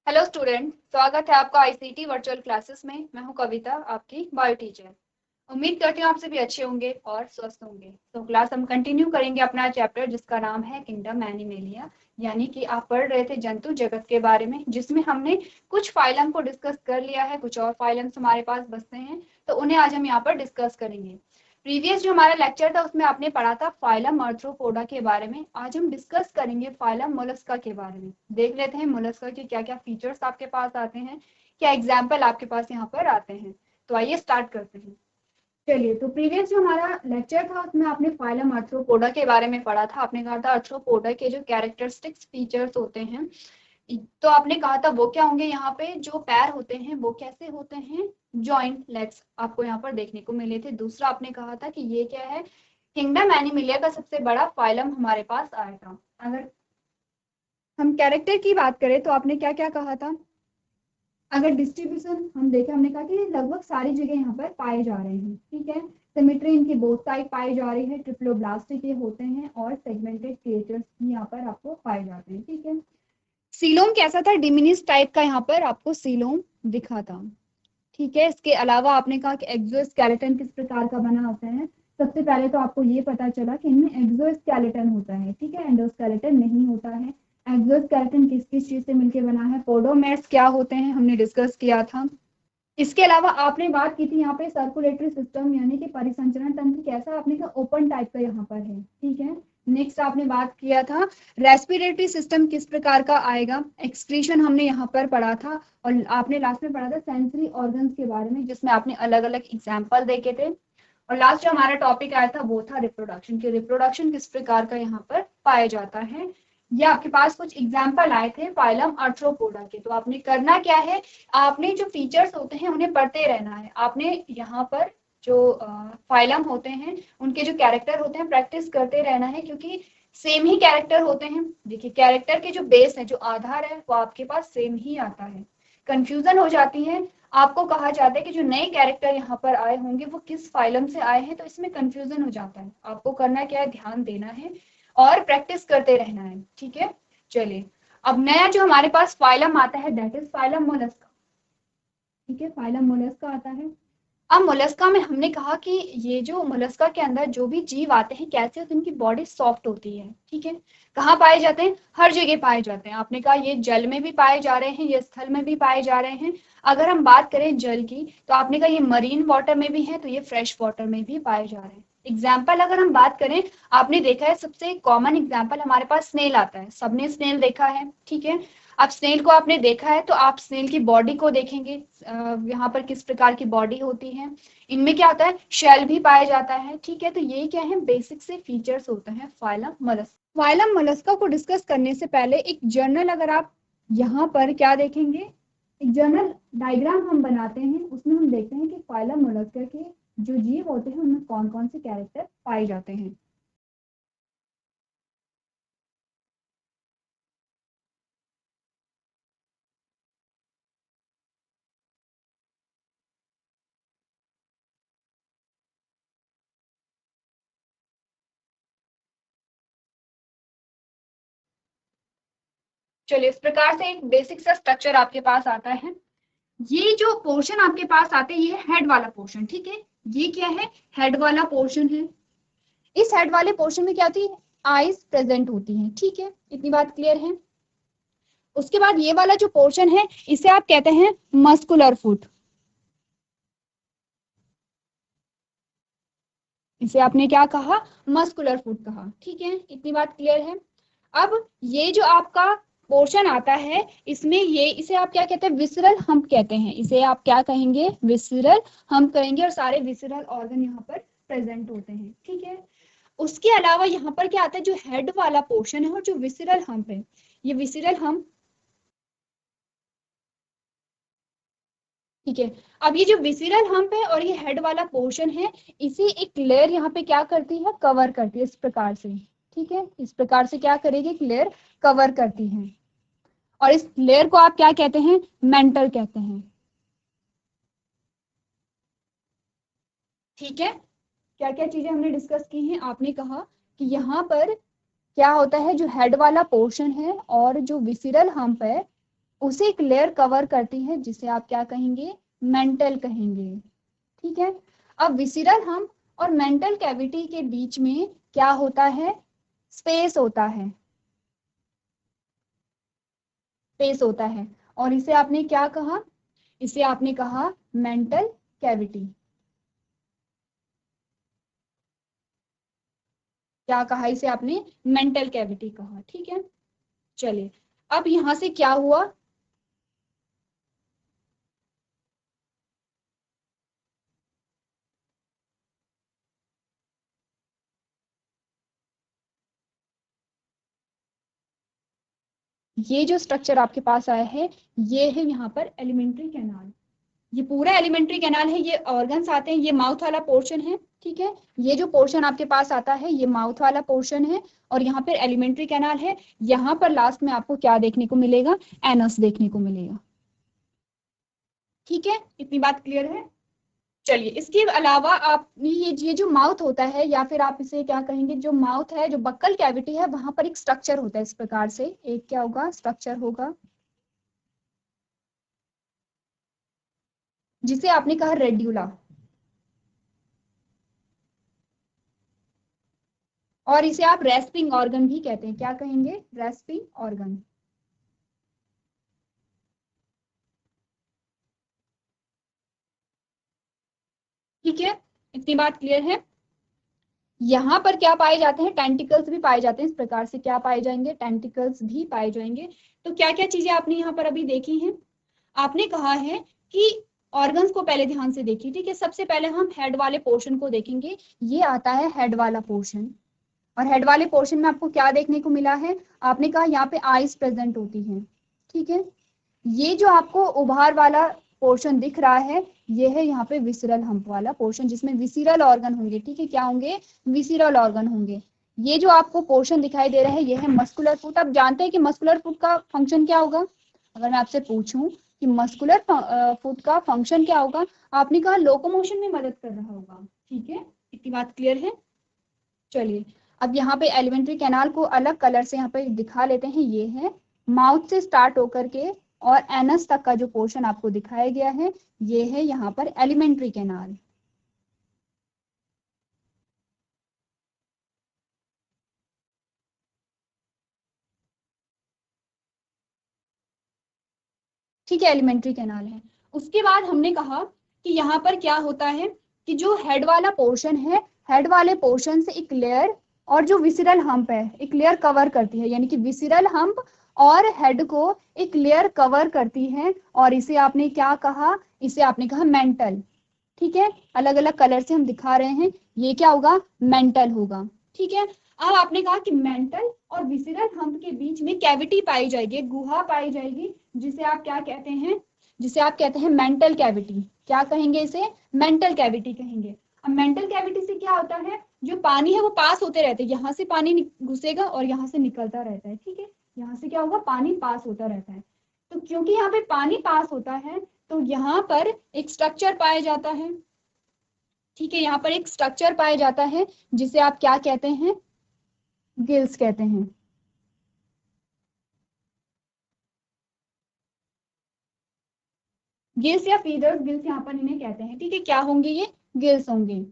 Hello student, स्वागत है आपका आईसीटी वर्चुअल क्लासेस में। मैं हूं कविता, आपकी बायो टीचर। उम्मीद करती हूँ आप सभी अच्छे होंगे और स्वस्थ होंगे। तो क्लास हम कंटिन्यू करेंगे अपना चैप्टर जिसका नाम है किंगडम एनिमेलिया, यानी कि आप पढ़ रहे थे जंतु जगत के बारे में, जिसमें हमने कुछ फाइलम को डिस्कस कर लिया है, कुछ और फाइलम्स हमारे पास बचते हैं, तो उन्हें आज हम यहाँ पर डिस्कस करेंगे। प्रीवियस जो हमारा लेक्चर था उसमें आपने पढ़ा था फाइलम आर्थ्रोपोडा के बारे में। आज हम डिस्कस करेंगे फाइलम मोलस्का के बारे में। देख लेते हैं मोलस्का के क्या क्या फीचर्स आपके पास आते हैं, क्या एग्जाम्पल आपके पास यहाँ पर आते हैं। तो आइए स्टार्ट करते हैं। चलिए, तो प्रीवियस जो हमारा लेक्चर था उसमें आपने फाइलम आर्थ्रोपोडा के बारे में पढ़ा था। आपने कहा था आर्थ्रोपोडा के जो कैरेक्टरिस्टिक्स फीचर्स होते हैं, तो आपने कहा था वो क्या होंगे। यहाँ पे जो पैर होते हैं वो कैसे होते हैं, जॉइंट लेग्स आपको यहाँ पर देखने को मिले थे। दूसरा आपने कहा था कि ये क्या है, किंगडम एनिमिलिया का सबसे बड़ा फाइलम हमारे पास आया था। अगर हम कैरेक्टर की बात करें तो आपने क्या क्या कहा था, अगर डिस्ट्रीब्यूशन हम देखें, हमने कहा कि लगभग सारी जगह यहाँ पर पाए जा रहे हैं। ठीक है, सिमेट्री इनकी बोथ साइड पाई जा रही है, ट्रिप्लोब्लास्टिक ये होते हैं और सेगमेंटेड क्रिएचर्स भी यहाँ पर आपको पाए जाते हैं। ठीक है, सीलोम कैसा था, डिमिनिश टाइप का यहाँ पर आपको सीलोम दिखा था। ठीक है, इसके अलावा आपने कहा कि एक्सोस्केलेटन किस प्रकार का बना होता है। सबसे पहले तो आपको ये पता चला कि इनमें एक्सोस्केलेटन होता है। ठीक है, एंडोस्केलेटन नहीं होता है। एक्सोस्केलेटन किस किस चीज से मिलकर बना है, पोडोमेर्स क्या होते हैं हमने डिस्कस किया था। इसके अलावा आपने बात की थी यहाँ पे सर्कुलेटरी सिस्टम, यानी कि परिसंचरण तंत्र कैसा, आपने कहा ओपन टाइप का यहाँ पर है। ठीक है, नेक्स्ट आपने बात किया था रेस्पिरेटरी सिस्टम किस प्रकार का आएगा, एक्सक्रीशन हमने यहाँ पर पढ़ा था। और आपने लास्ट में पढ़ा था सेंसरी ऑर्गन्स के बारे में, जिसमें आपने अलग अलग एग्जाम्पल देखे थे। और लास्ट जो हमारा टॉपिक आया था वो था रिप्रोडक्शन, की रिप्रोडक्शन किस प्रकार का यहाँ पर पाया जाता है। ये आपके पास कुछ एग्जाम्पल आए थे फाइलम आर्थ्रोपोडा के। तो आपने करना क्या है, आपने जो फीचर्स होते हैं उन्हें पढ़ते रहना है। आपने यहाँ पर जो फाइलम होते हैं उनके जो कैरेक्टर होते हैं प्रैक्टिस करते रहना है, क्योंकि सेम ही कैरेक्टर होते हैं। देखिए, कैरेक्टर के जो बेस है, जो आधार है, वो आपके पास सेम ही आता है। कंफ्यूजन हो जाती है, आपको कहा जाता है कि जो नए कैरेक्टर यहाँ पर आए होंगे वो किस फाइलम से आए हैं, तो इसमें कंफ्यूजन हो जाता है। आपको करना क्या है, ध्यान देना है और प्रैक्टिस करते रहना है। ठीक है, चलिए अब नया जो हमारे पास फाइलम आता है दैट इज फाइलम मोलस्का। ठीक है, फाइलम मोलस्का आता है। अब मोलस्का में हमने कहा कि ये जो मोलस्का के अंदर जो भी जीव आते हैं कैसे होते हैं, उनकी बॉडी सॉफ्ट होती है। ठीक है, कहाँ पाए जाते हैं, हर जगह पाए जाते हैं। आपने कहा ये जल में भी पाए जा रहे हैं, ये स्थल में भी पाए जा रहे हैं। अगर हम बात करें जल की, तो आपने कहा ये मरीन वाटर में भी है, तो ये फ्रेश वाटर में भी पाए जा रहे हैं। एग्जाम्पल अगर हम बात करें, आपने देखा है सबसे कॉमन एग्जाम्पल हमारे पास स्नेल आता है। सबने स्नेल देखा है। ठीक है, अब स्नेल को आपने देखा है तो आप स्नेल की बॉडी को देखेंगे, यहाँ पर किस प्रकार की बॉडी होती है। इनमें क्या होता है, शेल भी पाया जाता है। ठीक है, तो ये क्या है, बेसिक से फीचर्स होते हैं फाइलम मोलस्का। फाइलम मोलस्का को डिस्कस करने से पहले एक जर्नल, अगर आप यहाँ पर क्या देखेंगे, एक जर्नल डायग्राम हम बनाते हैं, उसमें हम देखते हैं कि फाइलम मोलस्का के जो जीव होते हैं उनमें कौन कौन से कैरेक्टर पाए जाते हैं। चलिए, इस प्रकार से एक बेसिक सा स्ट्रक्चर आपके पास आता है। ये जो पोर्शन आपके पास आते हैं, ये हेड वाला पोर्शन। ठीक है, ये क्या है, हेड वाला पोर्शन है। इस हेड वाले पोर्शन में क्या होती है, आईज प्रेजेंट होती हैं। ठीक है, इतनी बात क्लियर है। उसके बाद ये वाला जो पोर्शन है इसे आप कहते हैं मस्कुलर फुट। इसे आपने क्या कहा, मस्कुलर फुट कहा। ठीक है, इतनी बात क्लियर है। अब ये जो आपका पोर्शन आता है, इसमें ये, इसे आप क्या कहते हैं, विसरल हम्प कहते हैं। इसे आप क्या कहेंगे, विसरल हम्प कहेंगे। और सारे विसरल ऑर्गन यहाँ पर प्रेजेंट होते हैं। ठीक है, उसके अलावा यहाँ पर क्या आता है, जो हेड वाला पोर्शन है और जो विसरल हम्प है, ये विसरल हम्प। ठीक है, अब ये जो विसरल हम्प है और ये हेड वाला पोर्शन है, इसे एक लेयर यहाँ पे क्या करती है, कवर करती है इस प्रकार से। ठीक है, इस प्रकार से क्या करेगी, एक लेयर कवर करती है। और इस लेयर को आप क्या कहते हैं, मेंटल कहते हैं। ठीक है, क्या क्या चीजें हमने डिस्कस की हैं, आपने कहा कि यहाँ पर क्या होता है, जो हेड वाला पोर्शन है और जो विसिरल हम्प है, उसे एक लेयर कवर करती है जिसे आप क्या कहेंगे, मेंटल कहेंगे। ठीक है। अब विसिरल हम्प और मेंटल कैविटी के बीच में क्या होता है, स्पेस होता है, स्पेस होता है। और इसे आपने क्या कहा, इसे आपने कहा मेंटल कैविटी। क्या कहा इसे आपने, मेंटल कैविटी कहा। ठीक है। चलिए, अब यहां से क्या हुआ, ये जो स्ट्रक्चर आपके पास आया है ये है यहाँ पर एलिमेंट्री कैनाल। ये पूरा एलिमेंट्री कैनाल है, ये ऑर्गन्स आते हैं, ये माउथ वाला पोर्शन है। ठीक है। ये जो पोर्शन आपके पास आता है ये माउथ वाला पोर्शन है, और यहाँ पर एलिमेंट्री कैनाल है। यहाँ पर लास्ट में आपको क्या देखने को मिलेगा, एनस देखने को मिलेगा। ठीक है, इतनी बात क्लियर है। चलिए, इसके अलावा आप ये जो माउथ होता है, या फिर आप इसे क्या कहेंगे, जो माउथ है, जो बक्कल कैविटी है, वहां पर एक स्ट्रक्चर होता है इस प्रकार से, एक क्या होगा, स्ट्रक्चर होगा, जिसे आपने कहा रेड्यूला। और इसे आप रेस्पिंग ऑर्गन भी कहते हैं, क्या कहेंगे, रेस्पिंग ऑर्गन। ठीक है, इतनी बात क्लियर है। यहाँ पर क्या पाए जाते हैं, टेंटिकल्स भी पाए जाते हैं, इस प्रकार से क्या पाए जाएंगे, टेंटिकल्स भी पाए जाएंगे। तो क्या क्या चीजें आपने यहाँ पर अभी देखी हैं, आपने कहा है कि ऑर्गन्स को पहले ध्यान से देखिए। ठीक है, सबसे पहले हम हेड वाले पोर्शन को देखेंगे। ये आता है हेड वाला पोर्शन, और हेड वाले पोर्शन में आपको क्या देखने को मिला है, आपने कहा यहाँ पे आईज प्रेजेंट होती हैं। ठीक है। ये जो आपको उभार वाला पोर्शन दिख रहा है ये है यहाँ पे विसरल हम्प वाला पोर्शन, जिसमें विसिरल ऑर्गन होंगे। ठीक है, क्या होंगे, विसिरल ऑर्गन होंगे। ये जो आपको पोर्शन दिखाई दे रहा है ये है मस्कुलर फुट। आप जानते हैं कि मस्कुलर फुट का फंक्शन क्या होगा, अगर मैं आपसे पूछूं कि मस्कुलर फुट का फंक्शन क्या होगा, आपने कहा लोकोमोशन में मदद कर रहा होगा। ठीक है, इतनी बात क्लियर है। चलिए, अब यहाँ पे एलिमेंट्री कैनाल को अलग कलर से यहाँ पे दिखा लेते हैं। ये है माउथ से स्टार्ट होकर के और एनस तक का जो पोर्शन आपको दिखाया गया है ये है यहाँ पर एलिमेंट्री कैनाल। ठीक है, एलिमेंट्री कैनाल है। उसके बाद हमने कहा कि यहाँ पर क्या होता है कि जो हेड वाला पोर्शन है, हेड वाले पोर्शन से एक लेयर, और जो विसिरल हम्प है एक लेयर कवर करती है, यानी कि विसिरल हम्प और हेड को एक लेयर कवर करती है। और इसे आपने क्या कहा, इसे आपने कहा मेंटल। ठीक है, अलग अलग कलर से हम दिखा रहे हैं, ये क्या होगा, मेंटल होगा। ठीक है। अब आपने कहा कि मेंटल और विसिरल हम्प के बीच में कैविटी पाई जाएगी, गुहा पाई जाएगी, जिसे आप क्या कहते हैं, जिसे आप कहते हैं मेंटल कैविटी। क्या कहेंगे इसे, मेंटल कैविटी कहेंगे। अब मेंटल कैविटी से क्या होता है, जो पानी है वो पास होते रहते हैं, यहाँ से पानी घुसेगा और यहाँ से निकलता रहता है। ठीक है, यहाँ से क्या होगा, पानी पास होता रहता है। तो क्योंकि यहाँ पे पानी पास होता है तो यहाँ पर एक स्ट्रक्चर पाया जाता है। ठीक है, यहाँ पर एक स्ट्रक्चर पाया जाता है जिसे आप क्या कहते हैं, गिल्स कहते हैं। गिल्स या फीदर्स, गिल्स यहाँ पर इन्हें कहते हैं। ठीक है, क्या होंगे ये, गिल्स होंगे।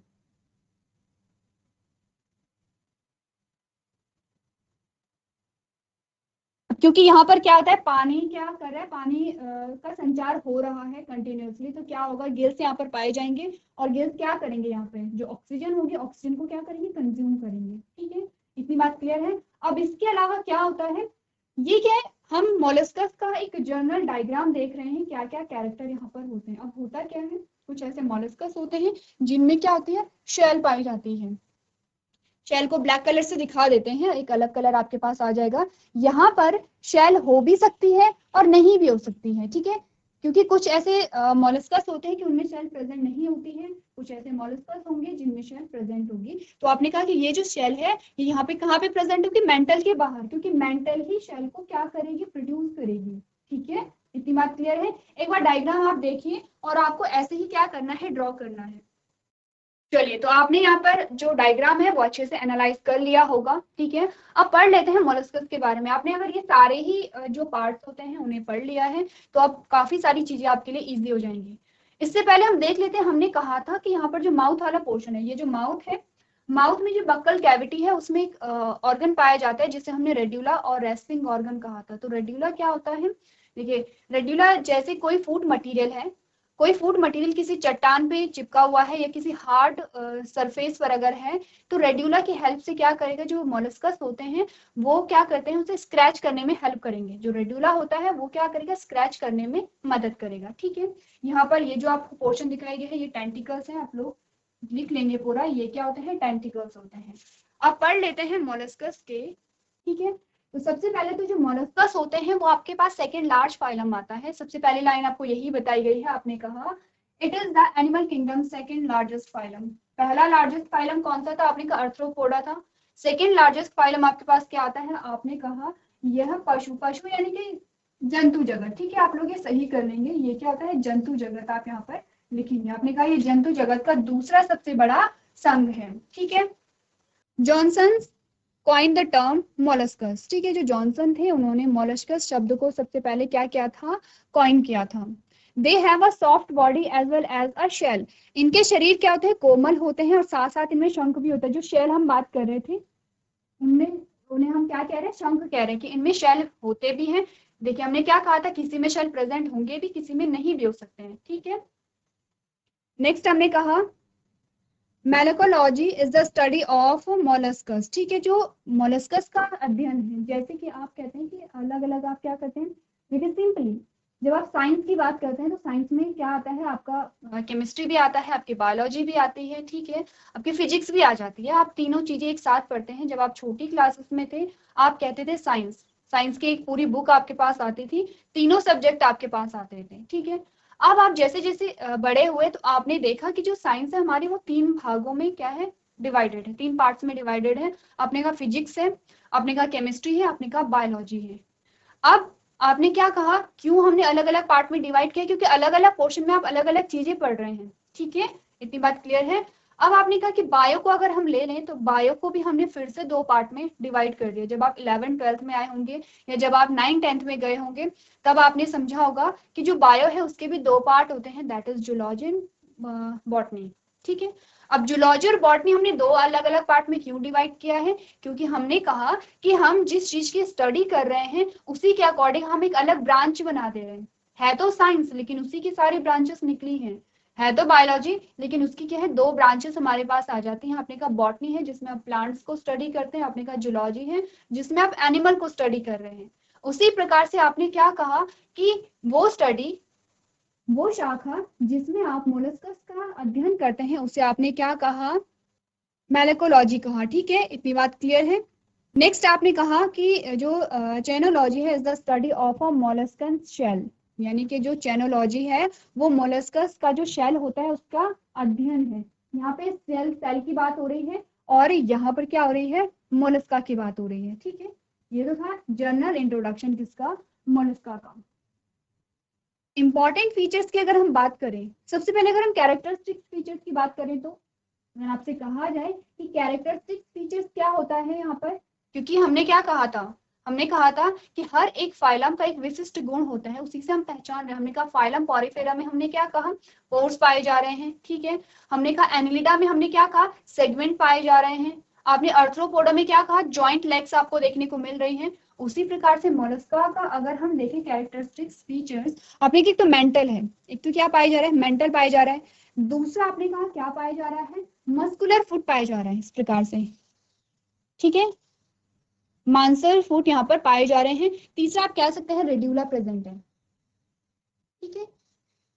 क्योंकि यहाँ पर क्या होता है, पानी क्या कर रहा है, पानी का संचार हो रहा है कंटिन्यूअसली, तो क्या होगा, गिल्स यहाँ पर पाए जाएंगे। और गिल्स क्या करेंगे, यहाँ पे जो ऑक्सीजन होगी ऑक्सीजन को क्या करेंगे, कंज्यूम करेंगे। ठीक है, इतनी बात क्लियर है। अब इसके अलावा क्या होता है, ये क्या है, हम मोलस्कस का एक जर्नल डायग्राम देख रहे हैं, क्या क्या कैरेक्टर यहाँ पर होते हैं। अब होता क्या है, कुछ ऐसे मोलस्कस होते हैं जिनमें क्या होती है, शेल पाई जाती है। शेल को ब्लैक कलर से दिखा देते हैं, एक अलग कलर आपके पास आ जाएगा। यहाँ पर शेल हो भी सकती है और नहीं भी हो सकती है। ठीक है, क्योंकि कुछ ऐसे मोलस्कस होते हैं कि उनमें शेल प्रेजेंट नहीं होती है, कुछ ऐसे मोलस्कस होंगे जिनमें शेल प्रेजेंट होगी। तो आपने कहा कि ये जो शेल है ये यहाँ पे कहाँ पे प्रेजेंट होगी, मेंटल के बाहर, क्योंकि मेंटल ही शेल को क्या करेगी, प्रोड्यूस करेगी। ठीक है, इतनी बात क्लियर है। एक बार डायग्राम आप देखिए और आपको ऐसे ही क्या करना है, ड्रॉ करना है। चलिए, तो आपने यहाँ पर जो डायग्राम है वो अच्छे से एनालाइज कर लिया होगा, ठीक है। अब पढ़ लेते हैं मोलस्कस के बारे में। आपने अगर ये सारे ही जो पार्ट्स होते हैं उन्हें पढ़ लिया है तो अब काफी सारी चीजें आपके लिए इजी हो जाएंगी। इससे पहले हम देख लेते हैं, हमने कहा था कि यहाँ पर जो माउथ वाला पोर्शन है, ये जो माउथ है, माउथ में जो बक्कल कैविटी है उसमें एक ऑर्गन पाया जाता है जिसे हमने रेड्यूला और रेस्पिंग ऑर्गन कहा था। तो रेड्यूला क्या होता है, देखिए, रेड्यूला जैसे कोई फूड मटेरियल है, कोई फूड मटेरियल किसी चट्टान पे चिपका हुआ है या किसी हार्ड सरफेस पर अगर है, तो रेड्यूला की हेल्प से क्या करेगा, जो मोलस्कस होते हैं वो क्या करते हैं, उसे स्क्रैच करने में हेल्प करेंगे। जो रेड्यूला होता है वो क्या करेगा, स्क्रैच करने में मदद करेगा, ठीक है। यहाँ पर ये जो आपको पोर्शन दिखाई गया है ये टेंटिकल्स है, आप लोग लिख लेंगे पूरा, ये क्या होते हैं, टेंटिकल्स होते हैं। अब पढ़ लेते हैं मोलस्कस के, ठीक है। तो सबसे पहले तो जो मोलस्कस होते हैं वो आपके पास सेकंड लार्ज फाइलम आता है। सबसे पहली लाइन आपको यही बताई गई है, आपने कहा it is the animal kingdom second largest phylum. पहला लार्जेस्ट फाइलम कौन सा था, आपने कहा आर्थ्रोपोडा था। सेकंड लार्जेस्ट फाइलम आपके पास क्या आता है, आपने कहा यह पशु, पशु यानी कि जंतु जगत, ठीक है। आप लोग ये सही कर लेंगे, ये क्या होता है, जंतु जगत आप यहाँ पर लिखेंगे। आपने कहा ये जंतु जगत का दूसरा सबसे बड़ा संघ है, ठीक है। Johnson coin the term molluscs, ठीक है। जो जॉनसन थे उन्होंने मोलस्कस शब्द को सबसे पहले क्या किया था, कॉइन किया था। They have a soft body as well as a shell. इनके शरीर क्या होते हैं, कोमल होते हैं और साथ साथ इनमें शंख भी होता है। जो शेल हम बात कर रहे थे उनमें, उन्हें हम क्या कह रहे हैं, शंख कह रहे हैं कि इनमें शेल होते भी हैं। देखिए हमने क्या कहा था, किसी में शेल प्रेजेंट होंगे भी, किसी में नहीं भी हो सकते हैं, ठीक है। नेक्स्ट हमने कहा मैलेकोलॉजी is the study of molluscs, ठीक है। जो मोलस्कस का अध्ययन है, जैसे कि आप कहते हैं कि अलग अलग आप क्या करते हैं, देखिए सिंपली जब आप साइंस की बात करते हैं तो साइंस में क्या आता है, आपका केमिस्ट्री भी आता है, आपकी बायोलॉजी भी आती है, ठीक है, आपकी फिजिक्स भी आ जाती है। आप तीनों चीजें एक साथ पढ़ते हैं। जब आप छोटी क्लासेस में थे आप कहते थे साइंस, साइंस की एक पूरी बुक आपके पास आती थी, तीनों सब्जेक्ट आपके पास आते थे, ठीक है। अब आप जैसे जैसे बड़े हुए तो आपने देखा कि जो साइंस है हमारी वो तीन भागों में क्या है, डिवाइडेड है, तीन पार्ट्स में डिवाइडेड है। आपने कहा फिजिक्स है, आपने कहा केमिस्ट्री है, आपने कहा बायोलॉजी है। अब आपने क्या कहा, क्यों हमने अलग अलग पार्ट में डिवाइड किया, क्योंकि अलग अलग पोर्शन में आप अलग अलग चीजें पढ़ रहे हैं, ठीक है, इतनी बात क्लियर है। अब आपने कहा कि बायो को अगर हम ले लें तो बायो को भी हमने फिर से दो पार्ट में डिवाइड कर दिया। जब आप 11th 12th में आए होंगे या जब आप 9th 10th में गए होंगे तब आपने समझा होगा कि जो बायो है उसके भी दो पार्ट होते हैं, that is zoology and botany, ठीक है। अब जूलॉजी और बॉटनी हमने दो अलग अलग पार्ट में क्यों डिवाइड किया है, क्योंकि हमने कहा कि हम जिस चीज की स्टडी कर रहे हैं उसी के अकॉर्डिंग हम एक अलग ब्रांच बना दे रहे हैं। है तो साइंस लेकिन उसी की सारी ब्रांचेस निकली हैं, है तो बायोलॉजी लेकिन उसकी क्या है, दो ब्रांचेस हमारे पास आ जाती हैं। आपने कहा बॉटनी है जिसमें आप प्लांट्स को स्टडी करते हैं, आपने कहा जूलॉजी है जिसमें आप एनिमल को स्टडी कर रहे हैं। उसी प्रकार से आपने क्या कहा कि वो स्टडी, वो शाखा जिसमें आप मोलस्कस का अध्ययन करते हैं उसे आपने क्या कहा, मैलेकोलॉजी कहा, ठीक है, इतनी बात क्लियर है। नेक्स्ट आपने कहा कि जो चैनोलॉजी है is the study of a molluscan shell, यानी कि जो चैनोलॉजी है वो मोलस्कस का जो शेल होता है उसका अध्ययन है। यहाँ पे सेल सेल की बात हो रही है और यहाँ पर क्या हो रही है, मोलस्का की बात हो रही है, ठीक है। ये तो था जनरल इंट्रोडक्शन किसका, मोलस्का का। इंपॉर्टेंट फीचर्स की अगर हम बात करें, सबसे पहले अगर हम कैरेक्टरिस्टिक फीचर्स की बात करें तो अगर आपसे कहा जाए कि कैरेक्टरिस्टिक फीचर्स क्या होता है यहाँ पर, क्योंकि हमने क्या कहा था, हमने कहा था कि हर एक फाइलम का एक विशिष्ट गुण होता है, उसी से हम पहचान रहे हैं। हमने कहा फाइलम पॉरीफेरा में हमने क्या कहा, पोर्स पाए जा रहे हैं, ठीक है। हमने कहा एनिलिडा में हमने क्या कहा, सेगमेंट पाए जा रहे हैं। आपने अर्थ्रोपोडा में क्या कहा, जॉइंट लेग्स आपको देखने को मिल रही हैं। उसी प्रकार से मोलस्का का अगर हम देखें कैरेक्टरिस्टिक्स फीचर्स, आपने एक तो मेंटल है, एक तो क्या पाया जा रहा है, मेंटल पाया जा रहा है। दूसरा आपने कहा क्या पाया जा रहा है, मस्कुलर फुट पाया जा रहा है, इस प्रकार से, ठीक है, मांसल फुट यहाँ पर पाए जा रहे हैं। तीसरा आप कह सकते हैं रेड्यूला प्रेजेंट है, ठीक है।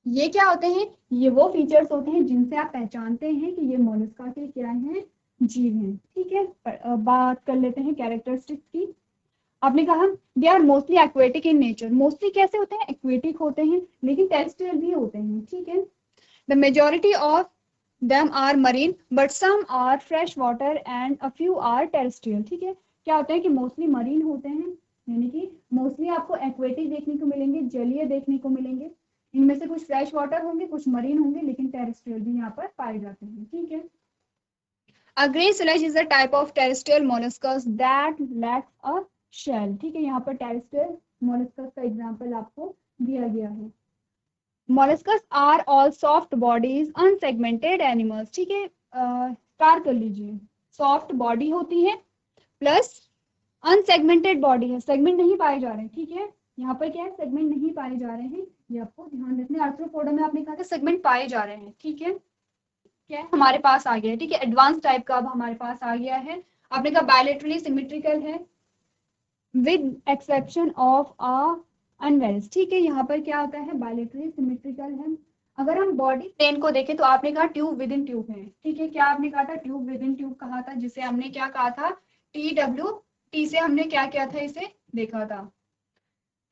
ये क्या होते हैं, ये वो फीचर्स होते हैं जिनसे आप पहचानते हैं कि ये मोलस्का के क्या हैं, जीव हैं, ठीक है। बात कर लेते हैं कैरेक्टरिस्टिक्स की। आपने कहा they are mostly aquatic in nature, mostly कैसे होते हैं, एक्वेटिक होते हैं लेकिन टेरेस्ट्रियल भी होते हैं, ठीक है। The majority of them are marine but some are fresh water and a few are terrestrial, ठीक है। क्या होता है कि मोस्टली मरीन होते हैं, यानी कि मोस्टली आपको एक्वेटिक देखने को मिलेंगे, जलीय देखने को मिलेंगे। इनमें से कुछ फ्रेश वाटर होंगे, कुछ मरीन होंगे, लेकिन टेरेस्ट्रियल भी यहाँ पर पाए जाते हैं, ठीक है। A gray sludge is a type of terrestrial molluscus that lacks a shell। ठीक है, यहाँ पर terrestrial molluscus का एग्जाम्पल आपको दिया गया है। molluscus are all soft bodies unsegmented animals। ठीक है, स्टार कर लीजिए, सॉफ्ट बॉडी होती है प्लस अनसेगमेंटेड बॉडी है, सेगमेंट नहीं पाए जा रहे हैं। ठीक है, यहाँ पर क्या है, सेगमेंट नहीं पाए जा रहे हैं, ये आपको ध्यान रखना है। आर्थ्रोपोडा में आपने कहा था सेगमेंट पाए जा रहे हैं। ठीक है, क्या है हमारे पास आ गया है। ठीक है, एडवांस टाइप का अब हमारे पास आ गया है। आपने कहा बायलेटरली सिमेट्रिकल है with exception of a unveils. ठीक है, यहाँ पर क्या होता है, बायलेटरली सिमेट्रिकल है। अगर हम बॉडी प्लेन को देखें तो आपने कहा ट्यूब विद इन ट्यूब है। ठीक है, क्या आपने कहा था, ट्यूब विद इन ट्यूब कहा था, जिसे हमने क्या कहा था, TWT से हमने क्या किया था, इसे देखा था।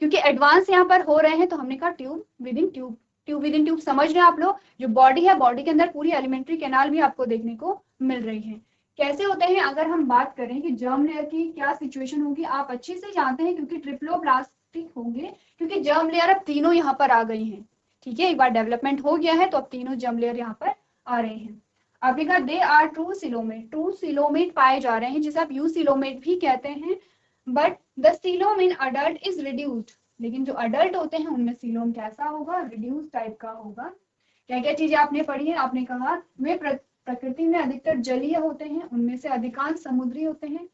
क्योंकि एडवांस यहाँ पर हो रहे हैं तो हमने कहा tube with in tube. Tube with in tube समझ रहे हैं आप लोग। जो बॉडी है, बॉडी के अंदर पूरी एलिमेंट्री कैनाल भी आपको देखने को मिल रही है। कैसे होते हैं, अगर हम बात करें कि जर्म लेयर की क्या सिचुएशन होगी, आप अच्छे से जानते हैं क्योंकि ट्रिप्लोब्लास्टिक होंगे, क्योंकि जर्म लेयर अब तीनों यहाँ पर आ गई हैं। ठीक है, एक बार डेवलपमेंट हो गया है तो अब तीनों जर्म लेयर यहाँ पर आ रहे हैं। आपने कहा they are true coelomate, true coelomate पाए जा रहे हैं, जिसे आप यू सिलोमेट भी कहते हैं। But the coelom in adult is reduced, लेकिन जो अडल्ट होते हैं उनमें सीलोम कैसा होगा, रिड्यूस टाइप का होगा। क्या क्या चीजें आपने पढ़ी है, आपने कहा वे प्रकृति में अधिकतर जलीय होते हैं, उनमें से अधिकांश समुद्री होते हैं,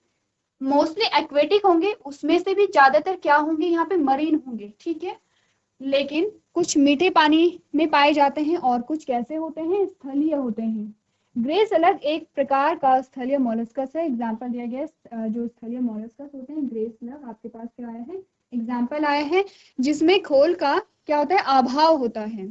मोस्टली एक्वेटिक होंगे, उसमें से भी ज्यादातर क्या होंगे, यहाँ पे मरीन होंगे। ठीक है, लेकिन कुछ मीठे पानी में पाए जाते हैं और कुछ कैसे होते हैं, स्थलीय होते हैं। ग्रे स्लग एक प्रकार का स्थलीय मोलस्कस है। एग्जाम्पल दिया गया, जो स्थलीय मोलस्कस होते हैं, ग्रे स्लग आपके पास क्या आया है, एग्जाम्पल आया है, जिसमें खोल का क्या होता है, अभाव होता है।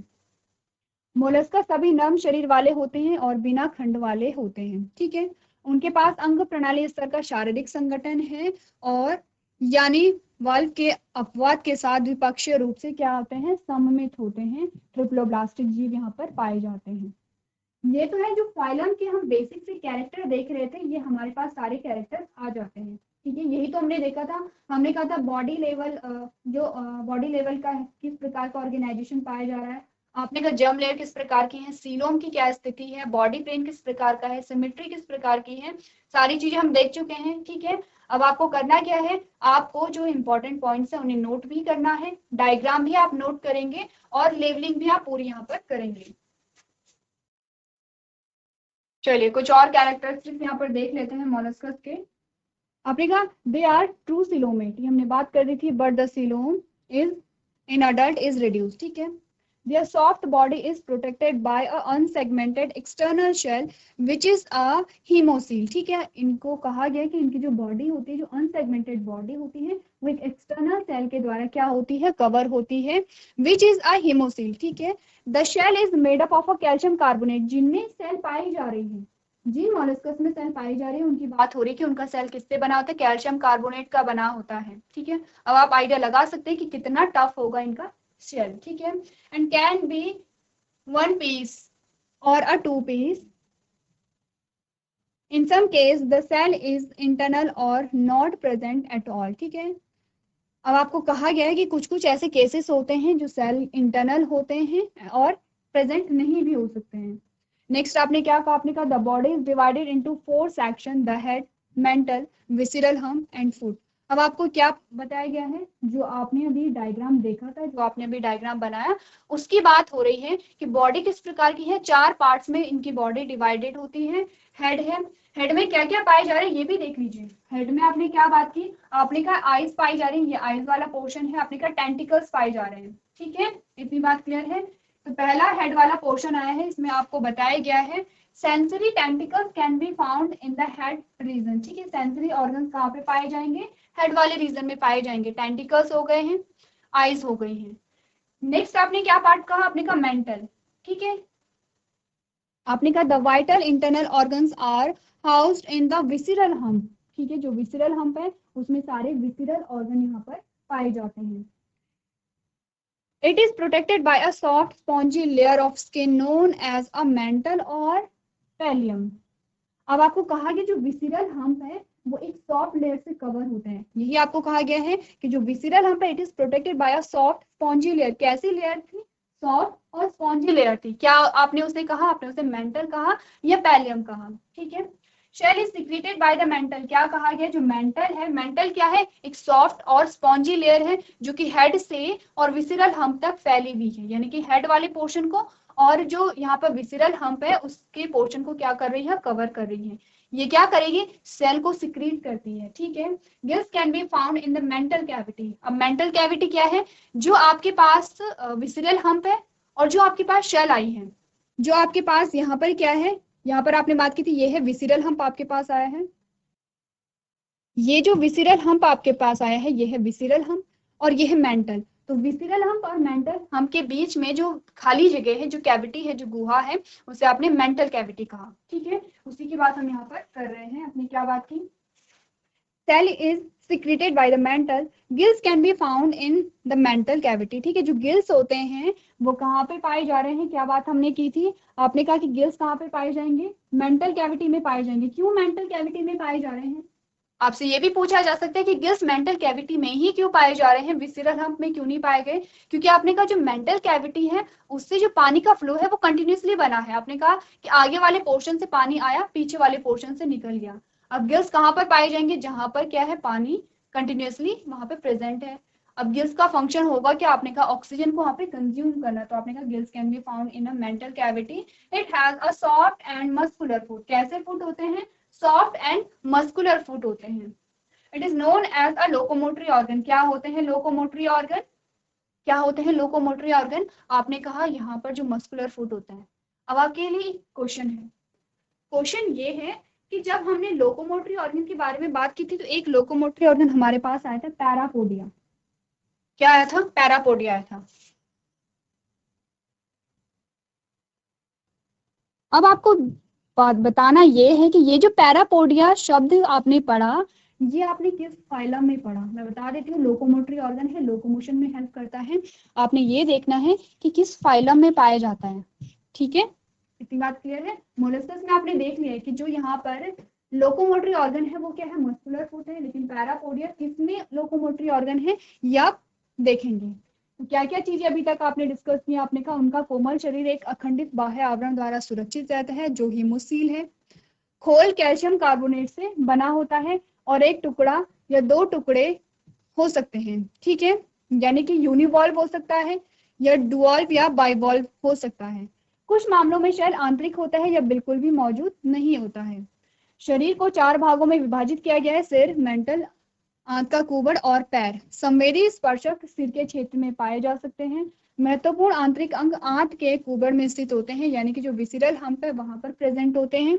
मोलस्कस सभी नर्म शरीर वाले होते हैं और बिना खंड वाले होते हैं। ठीक है, उनके पास अंग प्रणाली स्तर का शारीरिक संगठन है और यानी वाल्व के अपवाद के साथ द्विपक्षीय रूप से क्या होते हैं, सममित होते हैं। ट्रिप्लोब्लास्टिक जीव यहाँ पर पाए जाते हैं। ये तो है जो फाइलम के हम बेसिक से कैरेक्टर देख रहे थे, ये हमारे पास सारे कैरेक्टर आ जाते हैं। ठीक है, यही तो हमने देखा था। हमने कहा था बॉडी लेवल, जो बॉडी लेवल का किस प्रकार का ऑर्गेनाइजेशन पाया जा रहा है। आपने कहा जर्म लेयर किस प्रकार की है, सीलोम की क्या स्थिति है, बॉडी प्लेन किस प्रकार का है, सिमेट्री किस प्रकार की है, सारी चीजें हम देख चुके हैं। ठीक है, अब आपको करना क्या है, आपको जो इंपॉर्टेंट पॉइंट्स है उन्हें नोट भी करना है, डायग्राम भी आप नोट करेंगे और लेवलिंग भी आप पूरी यहाँ पर करेंगे। चलिए कुछ और कैरेक्टरिस्टिक्स यहाँ पर देख लेते हैं मोलस्कस के। आपने कहा दे आर ट्रू सिलोमेट, ये हमने बात कर रही थी, but the coelom is in adult is reduce. ठीक है, their soft body is protected by a unsegmented external shell which is a hemocoel। ठीक है, इनको कहा गया है कि इनकी जो बॉडी होती है, जो अनसेगमेंटेड बॉडी होती है, वो एक एक्सटर्नल सेल के द्वारा क्या होती है, कवर होती है, which is a hemocoel। ठीक है, the shell is made up of a calcium carbonate, जिनमें सेल पाई जा रही है, जिन मॉलस्कस में सेल पाई जा रही है उनकी बात हो रही है कि उनका सेल किससे बना होता है, कैल्शियम कार्बोनेट का बना होता है। ठीक है, अब आप आइडिया लगा सकते हैं कि कितना टफ होगा इनका शेल। ठीक है, and can be one piece or a two piece, in some case the cell is internal or not present at all। ठीक है, अब आपको कहा गया है कि कुछ कुछ ऐसे केसेस होते हैं जो सेल इंटरनल होते हैं और प्रेजेंट नहीं भी हो सकते हैं। नेक्स्ट आपने क्या कहा, आपने कहा the body is divided into 4 section, the head, mental, visceral, हम एंड फुट। अब आपको क्या बताया गया है, जो आपने अभी डायग्राम देखा था, जो आपने अभी डायग्राम बनाया, उसकी बात हो रही है कि बॉडी किस प्रकार की है, 4 पार्ट्स में इनकी बॉडी डिवाइडेड होती है। हेड है, हेड में क्या क्या पाए जा रहे हैं ये भी देख लीजिए। हेड में आपने क्या बात की, आपने कहा आईज पाई जा रही है, ये आईज वाला पोर्शन है। आपने कहा टेंटिकल्स पाए जा रहे हैं। ठीक है, इतनी बात क्लियर है। तो पहला हेड वाला पोर्शन आया है, इसमें आपको बताया गया है sensory tentacles can be found in the head region. ठीक है, सेंसरी ऑर्गन कहाँ पे पाए जाएंगे, हेड वाले रीजन में पाए जाएंगे। टेंटिकल्स हो गए हैं, आईज हो गई हैं। नेक्स्ट आपने क्या पार्ट कहा, आपने कहा मेंटल। ठीक है, आपने कहा the vital internal organs are housed in the visceral hump. ठीक है, जो विसरल हम्प है उसमें सारे विसरल ऑर्गन यहाँ पर पाए जाते हैं। It is protected by a soft spongy layer of skin known as a mantle or pallium। अब आपको कहा गया जो विसरल हम्प है वो एक सॉफ्ट लेयर से कवर होते हैं। यही आपको कहा गया है कि जो विसरल हम्प है it is protected by a soft spongy layer. कैसी लेयर थी, सॉफ्ट और स्पॉन्जी लेयर थी। क्या आपने उसे कहा, आपने उसे मेंटल कहा या पैलियम कहा। ठीक है, shell is secreted by the mantle, क्या कहा गया, जो मेंटल है, मेंटल क्या है, एक सॉफ्ट और स्पॉन्जी लेयर है जो कि हेड से और विसिरल हम्प तक फैली हुई है, यानी कि हेड वाले पोर्शन को और जो यहाँ पर विसिरल हम्प है उसके पोर्शन को क्या कर रही है, कवर कर रही है। ये क्या करेगी, सेल को सिक्रीट करती है, ठीक है। Gills can be found in the mantle cavity. अब मेंटल कैविटी क्या है, जो आपके पास विसिरल हम्प है और जो आपके पास शेल आई है, जो आपके पास यहाँ पर क्या है, यहाँ पर आपने बात की थी, ये है विसिरल हम्प आपके पास आया है, ये जो विसिरल हम्प आपके पास आया है ये है विसिरल हम्प और ये है मेंटल। तो विसिरल हम्प और मेंटल हम्प के बीच में जो खाली जगह है, जो कैविटी है, जो गुहा है, उसे आपने मेंटल कैविटी कहा, ठीक है। उसी की बात हम यहाँ पर कर रहे हैं। अपनी क्या बात की, shell is secreted by the mantle, gills can be found in the mantle cavity, ठीक है। जो गिल्स होते हैं वो कहाँ पे पाए जा रहे हैं, क्या बात हमने की थी, आपने कहा कि गिल्स कहाँ पे पाए जाएंगे, मेंटल कैविटी में पाए जाएंगे। क्यों मेंटल कैविटी में पाए जा रहे हैं, आपसे ये भी पूछा जा सकता है कि गिल्स मेंटल कैविटी में ही क्यों पाए जा रहे हैं, विसिरल हम्प में क्यों नहीं पाए गए, क्योंकि आपने कहा जो मेंटल कैविटी है उससे जो पानी का फ्लो है वो कंटिन्यूसली बना है। आपने कहा कि आगे वाले पोर्शन से पानी आया, पीछे वाले पोर्शन से निकल गया। अब गिल्स कहाँ पर पाए जाएंगे, जहां पर क्या है, पानी कंटिन्यूसली वहां पे प्रेजेंट है। अब गिल्स का फंक्शन होगा कि आपने कहा ऑक्सीजन को वहां पे कंज्यूम करना, तो आपने कहा gills can be found in a mantle cavity. It has a soft and muscular foot, कैसे फूड होते हैं, सॉफ्ट एंड मस्कुलर फूड होते हैं। It is known as a locomotory organ, क्या होते हैं लोकोमोटरी ऑर्गन, क्या होते हैं लोकोमोटरी ऑर्गन, आपने कहा यहाँ पर जो मस्कुलर फूड होता है। अब आपके लिए क्वेश्चन है, क्वेश्चन ये है कि जब हमने लोकोमोटरी ऑर्गन के बारे में बात की थी तो एक लोकोमोटरी ऑर्गन हमारे पास आया था पैरापोडिया, क्या आया था, पैरापोडिया आया था। अब आपको बात बताना ये है कि ये जो पैरापोडिया शब्द आपने पढ़ा, ये आपने किस फाइलम में पढ़ा, मैं बता देती हूँ, लोकोमोटरी ऑर्गन है, लोकोमोशन में हेल्प करता है। आपने ये देखना है कि किस फाइलम में पाया जाता है, ठीक है। इतनी बात क्लियर है। मोलस्कस में आपने देख लिया है कि जो यहाँ पर लोकोमोटरी ऑर्गन है वो क्या है, मस्कुलर फूड है, लेकिन पैरापोडिया किसमें लोकोमोटरी ऑर्गन है, ये आप देखेंगे। क्या क्या चीजें अभी तक आपने डिस्कस की, आपने कहा उनका कोमल शरीर एक अखंडित बाह्य आवरण द्वारा सुरक्षित रहता है जो हीमोसील है, खोल कैल्शियम कार्बोनेट से बना होता है और एक टुकड़ा या दो टुकड़े हो सकते हैं, ठीक है, यानी कि यूनिवॉल्व हो सकता है या डुअल्व या बाइवॉल्व हो सकता है। कुछ मामलों में शेल आंतरिक होता है या बिल्कुल भी मौजूद नहीं होता है। शरीर को 4 भागों में विभाजित किया गया है, सिर, मेंटल, आंत का कुबड़ और पैर। संवेदी स्पर्शक सिर के क्षेत्र में पाए जा सकते हैं। महत्वपूर्ण आंतरिक अंग आंत के कुबड़ में स्थित होते हैं, यानी कि जो विसिरल हम्प है वहां पर प्रेजेंट होते हैं।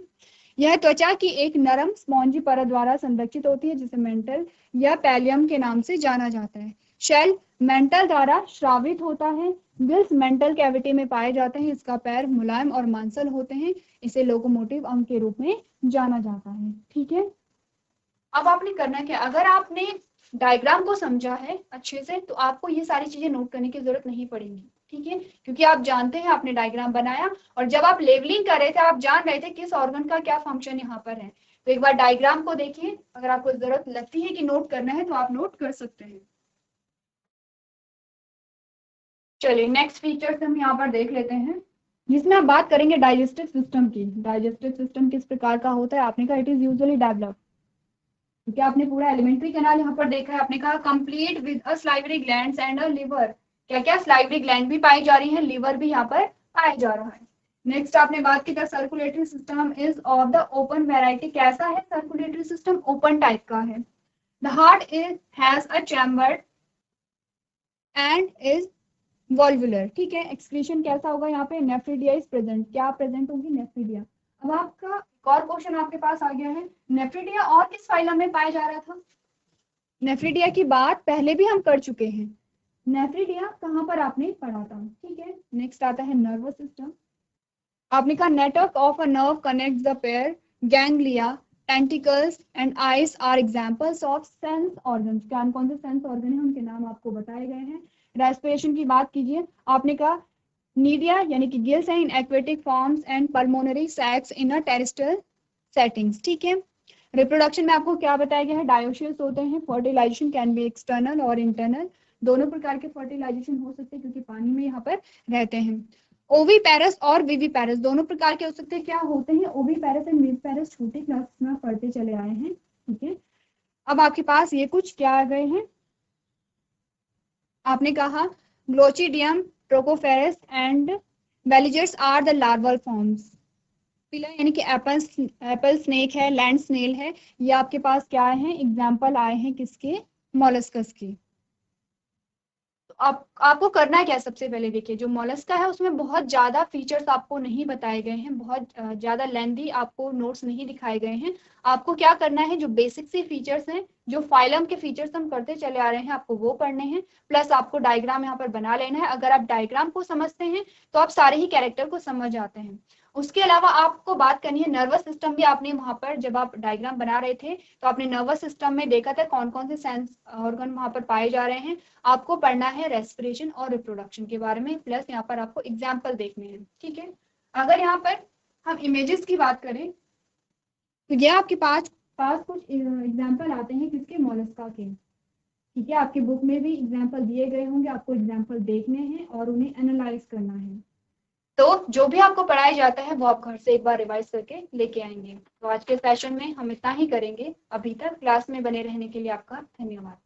यह त्वचा की एक नरम स्पॉन्जी परत द्वारा संरक्षित होती है जिसे मेंटल या पैलियम के नाम से जाना जाता है। शेल मेंटल द्वारा श्रावित होता है। गिल्स मेंटल कैविटी में पाए जाते हैं। इसका पैर मुलायम और मांसल होते हैं। इसे लोकोमोटिव अंग के रूप में जाना जाता है, ठीक है। अब आपने करना क्या, अगर आपने डायग्राम को समझा है अच्छे से तो आपको ये सारी चीजें नोट करने की जरूरत नहीं पड़ेगी, ठीक है, क्योंकि आप जानते हैं आपने डायग्राम बनाया और जब आप लेवलिंग कर रहे थे आप जान रहे थे किस ऑर्गन का क्या फंक्शन यहाँ पर है। तो एक बार डायग्राम को देखिए, अगर आपको जरूरत लगती है कि नोट करना है तो आप नोट कर सकते हैं। चलिए नेक्स्ट फीचर हम यहाँ पर देख लेते हैं, जिसमें आप बात करेंगे डाइजेस्टिव सिस्टम की। डाइजेस्टिव सिस्टम किस प्रकार का होता है, आपने कहा इट इज यूजुअली डेवलप, क्योंकि आपने पूरा एलिमेंट्री कैनाल यहाँ पर देखा है। आपने कहा complete with a salivary glands and a liver, क्या क्या स्लाइवरी ग्लैंड भी पाई जा रही है, लिवर भी यहाँ पर पाया जा रहा है। नेक्स्ट आपने बात की the circulatory system is of the open variety, कैसा है सर्कुलेटरी सिस्टम, ओपन टाइप का है। The heart is has a chamber and is valvular, ठीक है। एक्सक्रीशन कैसा होगा यहाँ पे, नेफ्रिडिया इज प्रेजेंट, क्या प्रेजेंट होगी, नेफ्रिडिया। अब आपका एक और क्वेश्चन आपके पास आ गया है, नेफ्रिडिया और किस फाइलम में पाया जा रहा था, नेफ्रिडिया की बात पहले भी हम कर चुके हैं। नेफ्रिडिया कहाँ पर आपने पढ़ा था, ठीक है। नेक्स्ट आता है नर्वस सिस्टम। आपने कहा network of a nerve connects the pair, ganglia, tentacles and eyes are examples of sense organs. क्या कौन से सेंस ऑर्गन है उनके नाम आपको बताए गए हैं। रेस्पिरेशन की बात कीजिए, आपने कहा नीडिया यानी कि गिल्स हैं in aquatic forms and pulmonary sacs in a terrestrial settings, ठीक है। रिप्रोडक्शन में आपको क्या बताया गया है, डायोशियस होते हैं। फर्टिलाइजेशन कैन बी एक्सटर्नल और इंटरनल, दोनों प्रकार के फर्टिलाइजेशन हो सकते हैं क्योंकि पानी में यहाँ पर रहते हैं। ओवीपेरस और विविपेरस दोनों प्रकार के हो सकते हैं। क्या होते हैं ओवीपेरस एंड विविपेरस, छोटे क्लास में आप पढ़ते चले आए हैं, ठीक है। अब आपके पास ये कुछ क्या आ गए हैं, आपने कहा glochidium, trochophores and veligers are the larval forms. Pila यानी कि एप्पल स्नेक है, लैंड स्नेल है, ये आपके पास क्या है, एग्जाम्पल आए हैं किसके, मॉलस्कस के। तो आपको करना है क्या, सबसे पहले देखिए जो मोलस्का है उसमें बहुत ज्यादा फीचर्स आपको नहीं बताए गए हैं, बहुत ज्यादा लेंथी आपको नोट्स नहीं दिखाए गए हैं। आपको क्या करना है, जो बेसिक से फीचर्स हैं, जो फाइलम के फीचर्स हम करते चले आ रहे हैं, आपको वो पढ़ने हैं। प्लस आपको डायग्राम यहाँ पर बना लेना है। अगर आप डायग्राम को समझते हैं तो आप सारे ही कैरेक्टर को समझ आते हैं। उसके अलावा आपको बात करनी है नर्वस सिस्टम भी। आपने वहां पर जब आप डायग्राम बना रहे थे तो आपने नर्वस सिस्टम में देखा था कौन कौन से सेंस ऑर्गन वहां पर पाए जा रहे हैं। आपको पढ़ना है रेस्पिरेशन और रिप्रोडक्शन के बारे में, प्लस यहाँ पर आपको एग्जाम्पल देखने हैं, ठीक है। अगर यहाँ पर हम इमेजेस की बात करें तो ये आपके पास पास कुछ एग्जाम्पल आते हैं किसके, मोलस्का के, ठीक है। आपकी बुक में भी एग्जाम्पल दिए गए होंगे, आपको एग्जाम्पल देखने हैं और उन्हें एनालाइज करना है। तो जो भी आपको पढ़ाया जाता है वो आप घर से एक बार रिवाइज करके लेके आएंगे। तो आज के सेशन में हम इतना ही करेंगे। अभी तक क्लास में बने रहने के लिए आपका धन्यवाद।